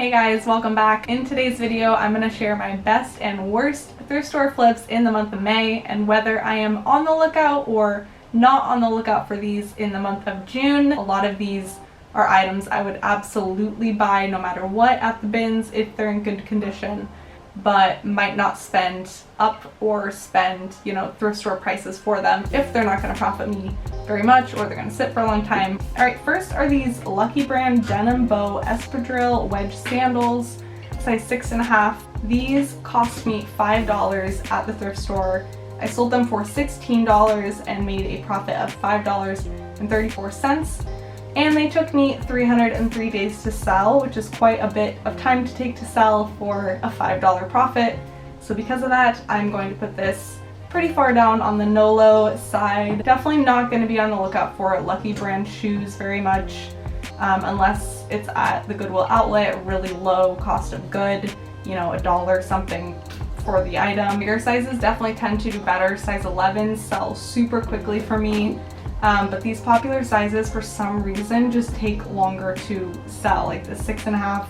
Hey guys, welcome back. In today's video, I'm going to share my best and worst thrift store flips in the month of May and whether I am on the lookout or not on the lookout for these in the month of June. A lot of these are items I would absolutely buy no matter what at the bins if they're in good condition, but might not spend up or spend, thrift store prices for them if they're not going to profit me very much or they're going to sit for a long time. Alright, first are these Lucky Brand Denim Bow Espadrille Wedge Sandals, size 6.5. These cost me $5 at the thrift store. I sold them for $16 and made a profit of $5.34. And they took me 303 days to sell, which is quite a bit of time to take to sell for a $5 profit. So because of that, I'm going to put this pretty far down on the NOLO side. Definitely not going to be on the lookout for Lucky Brand shoes very much, unless it's at the Goodwill Outlet, really low cost of good, $1 something for the item. Bigger sizes definitely tend to do better. Size 11 sells super quickly for me. But these popular sizes for some reason just take longer to sell. Like the 6.5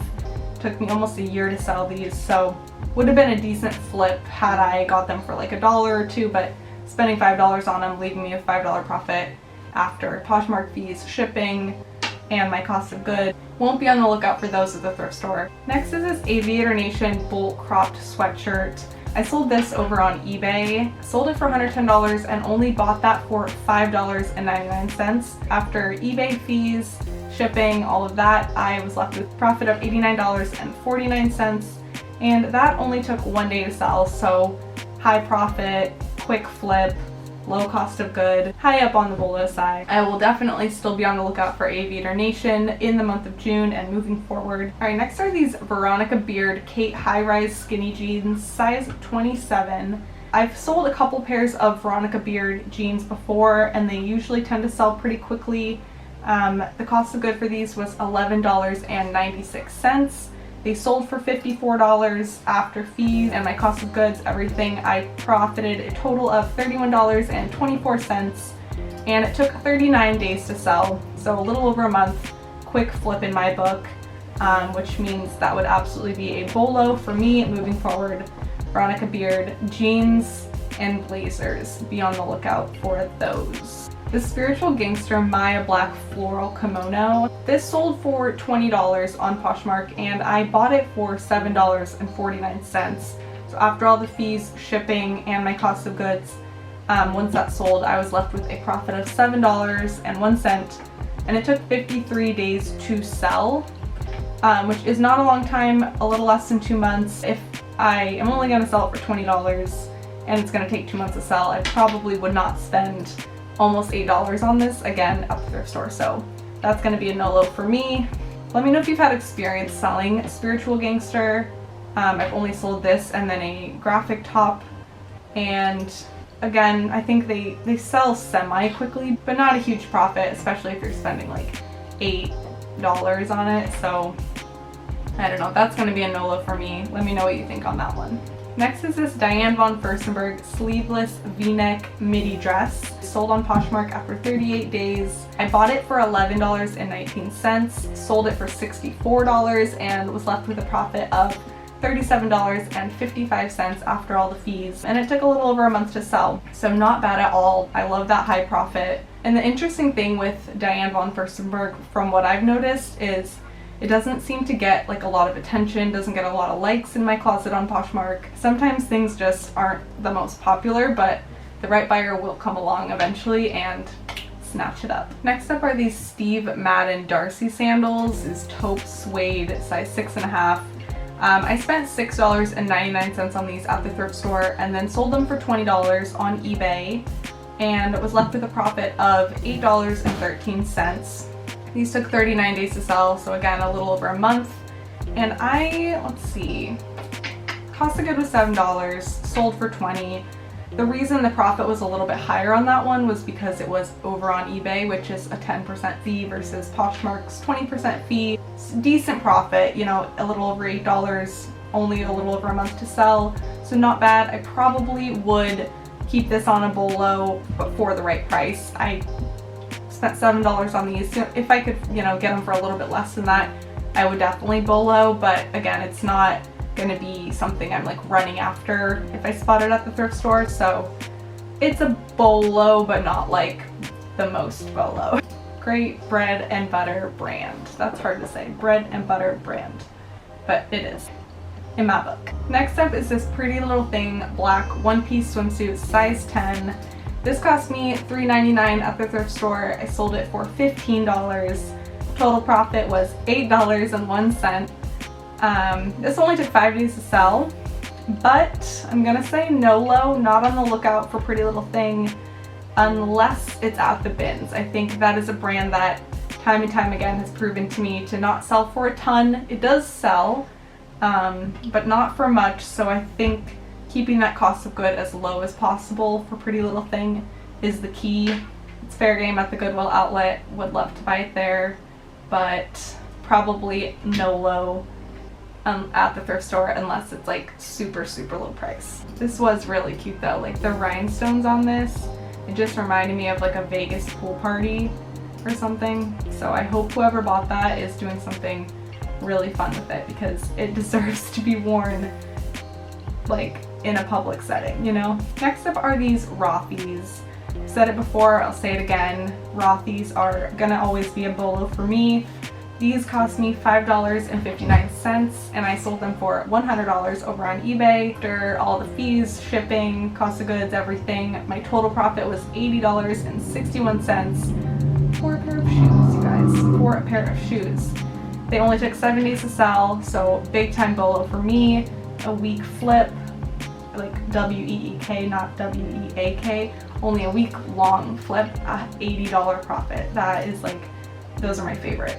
took me almost a year to sell these, so would have been a decent flip had I got them for like $1 or $2, but spending $5 on them, leaving me a $5 profit after Poshmark fees, shipping, and my cost of goods. Won't be on the lookout for those at the thrift store. Next is this Aviator Nation Bolt cropped sweatshirt. I sold this over on eBay, sold it for $110 and only bought that for $5.99. After eBay fees, shipping, all of that, I was left with a profit of $89.49, and that only took 1 day to sell, so high profit, quick flip, low cost of good, high up on the BOLO side. I will definitely still be on the lookout for Aviator Nation in the month of June and moving forward. Alright, next are these Veronica Beard Kate high-rise skinny jeans, size 27. I've sold a couple pairs of Veronica Beard jeans before and they usually tend to sell pretty quickly. The cost of good for these was $11.96. They sold for $54 after fees and my cost of goods, everything. I profited a total of $31.24 and it took 39 days to sell, so a little over a month. Quick flip in my book, which means that would absolutely be a BOLO for me moving forward. Veronica Beard jeans and blazers, be on the lookout for those. The Spiritual Gangster Maya Black Floral Kimono. This sold for $20 on Poshmark and I bought it for $7.49. So after all the fees, shipping, and my cost of goods, once that sold, I was left with a profit of $7.01, and it took 53 days to sell, which is not a long time, a little less than 2 months. If I am only going to sell it for $20 and it's going to take 2 months to sell, I probably would not spend almost $8 on this again at the thrift store, so that's going to be a NOLO for me. Let me know if you've had experience selling a Spiritual Gangster. I've only sold this and then a graphic top, and again, I think they sell semi-quickly, but not a huge profit, especially if you're spending like $8 on it, so I don't know, that's going to be a NOLO for me. Let me know what you think on that one. Next is this Diane von Furstenberg sleeveless v-neck midi dress. Sold on Poshmark after 38 days. I bought it for $11.19, sold it for $64, and was left with a profit of $37.55 after all the fees. And it took a little over a month to sell, so not bad at all. I love that high profit. And the interesting thing with Diane von Furstenberg, from what I've noticed, is it doesn't seem to get like a lot of attention, doesn't get a lot of likes in my closet on Poshmark. Sometimes things just aren't the most popular, but the right buyer will come along eventually and snatch it up. Next up are these Steve Madden Darcy sandals. This is taupe suede, size 6.5. I spent $6.99 on these at the thrift store and then sold them for $20 on eBay and was left with a profit of $8.13. These took 39 days to sell, so again, a little over a month. And let's see, cost of good was $7, sold for $20. The reason the profit was a little bit higher on that one was because it was over on eBay, which is a 10% fee versus Poshmark's 20% fee. Decent profit, a little over $8, only a little over a month to sell, so not bad. I probably would keep this on a BOLO, but for the right price. I spent $7 on these. If I could, get them for a little bit less than that, I would definitely BOLO, but again, it's not gonna be something I'm like running after if I spot it at the thrift store. So it's a BOLO, but not like the most BOLO. Great bread and butter brand. That's hard to say. Bread and butter brand. But it is, in my book. Next up is this pretty little thing, black one-piece swimsuit, size 10. This cost me $3.99 at the thrift store. I sold it for $15. Total profit was $8.01. This only took 5 days to sell, but I'm gonna say NOLO, not on the lookout for Pretty Little Thing unless it's at the bins. I think that is a brand that time and time again has proven to me to not sell for a ton. It does sell, but not for much, so I think keeping that cost of good as low as possible for Pretty Little Thing is the key. It's fair game at the Goodwill Outlet. Would love to buy it there, but probably NOLO at the thrift store unless it's like super low price. This was really cute though, like the rhinestones on this, it just reminded me of like a Vegas pool party or something. So I hope whoever bought that is doing something really fun with it because it deserves to be worn like in a public setting, you know? Next up are these Rothy's. I've said it before, I'll say it again. Rothy's are gonna always be a BOLO for me. These cost me $5.59 and I sold them for $100 over on eBay. After all the fees, shipping, cost of goods, everything, my total profit was $80.61 for a pair of shoes, you guys. For a pair of shoes. They only took 7 days to sell, so big time BOLO for me. A week flip, like W-E-E-K, not W-E-A-K. Only a week long flip, $80 profit. That is like, those are my favorite.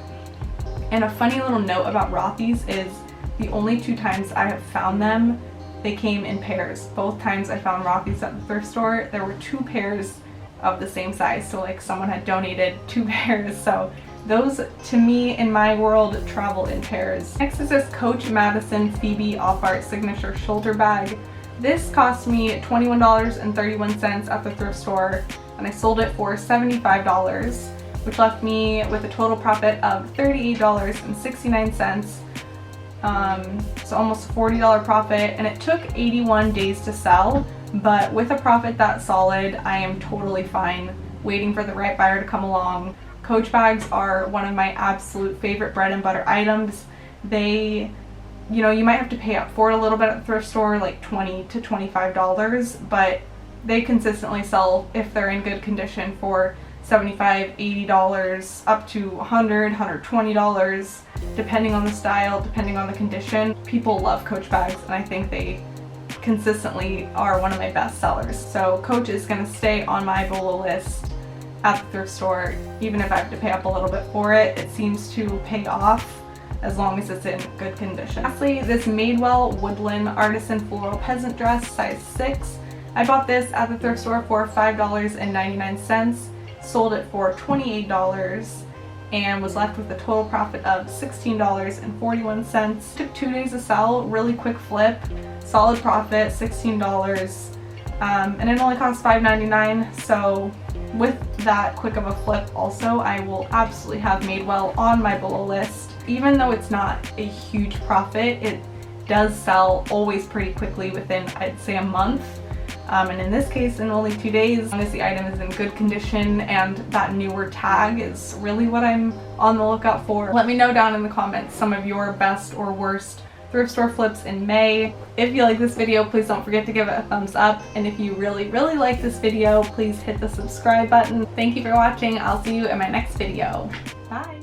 And a funny little note about Rothy's is the only 2 times I have found them, they came in pairs. Both times I found Rothy's at the thrift store, there were 2 pairs of the same size. So like someone had donated 2 pairs. So those, to me, in my world, travel in pairs. Next is this Coach Madison Phoebe Off-Art Signature Shoulder Bag. This cost me $21.31 at the thrift store, and I sold it for $75, which left me with a total profit of $38.69. So almost a $40 profit, and it took 81 days to sell, but with a profit that solid, I am totally fine waiting for the right buyer to come along. Coach bags are one of my absolute favorite bread and butter items. They, you know, you might have to pay up for it a little bit at the thrift store, like $20 to $25, but they consistently sell, if they're in good condition, for $75, $80, up to $100, $120, depending on the style, depending on the condition. People love Coach bags, and I think they consistently are one of my best sellers. So Coach is gonna stay on my BOLO list at the thrift store, even if I have to pay up a little bit for it. It seems to pay off as long as it's in good condition. Lastly, this Madewell Woodland Artisan Floral Peasant Dress, size 6. I bought this at the thrift store for $5.99, sold it for $28, and was left with a total profit of $16.41. Took 2 days to sell, really quick flip, solid profit, $16, and it only cost $5.99, so with that quick of a flip also, I will absolutely have Madewell on my BOLO list. Even though it's not a huge profit, it does sell always pretty quickly within, I'd say, a month. And in this case, in only 2 days, as long as the item is in good condition and that newer tag is really what I'm on the lookout for. Let me know down in the comments some of your best or worst thrift store flips in May. If you like this video, please don't forget to give it a thumbs up. And if you really like this video, please hit the subscribe button. Thank you for watching. I'll see you in my next video. Bye.